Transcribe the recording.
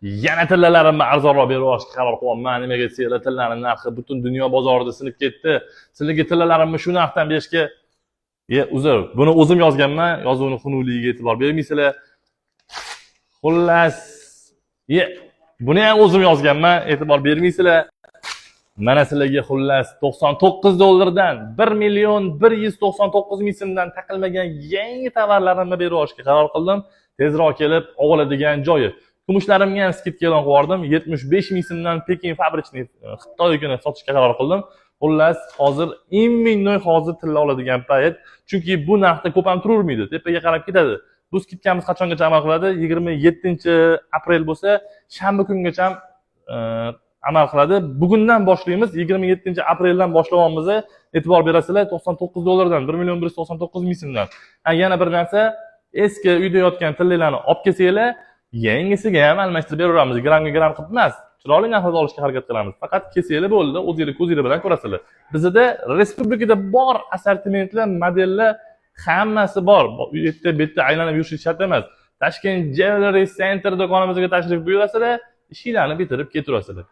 yana tillalarimni arzonroq berib olishga qaror qilyapman. Nimaga siyla tillalarning narxi butun dunyo bozorida sinib ketdi. Sizlarga tillalarimni shu narxdan berishga uzr, buni o'zim yozganman, yozuvni xunukligiga e'tibor bermaysizlar. Xullas, buni ham o'zim yozganman, e'tibor bermaysizlar. Mana sizlarga xullas $99 $1,199,000 so'mdan taqilmagan yangi tovarlarimni berib olishga qaror qildim. Tezroq kelib oladigan joyi. Kumushlarimga ham skidka e'lon qildim. 75,000 so'mdan Pekin fabrichniy Xitoykini sotishga qaror qildim. Xullas, hozir imminnoy hozir tilla oladigan payt. Chunki bu narxda ko'p ham turmaydi, tepaga qarab ketadi. Bu skidkamiz qachongacha amal qiladi? 27-aprel bo'lsa, shanba kungacha amal qiladi. Bugundan boshlaymiz. 27-apreldan boshlayapmiz. E'tibor berasizlar, $99 dan $1,199,000 so'mdan. Yana bir narsa, eski uyda yotgan tillalarni olib kelsanglar, yangisiga ham almashtirib beraveramiz. Gramga gram qilib emas. Chiroyli narxda olishga harakat qilamiz. Faqat kelsanglar bo'ldi, o'zingizlar ko'zinglar bilan ko'rasizlar. Bizda respublikada bor assortimentlar, modellar hammasi bor. Bu yerda bitta aylanib yurish shart emas. Toshkent Jewelry Center do'konimizga tashrif buyurasizlar, ishinglarni bitirib ketaverasizlar.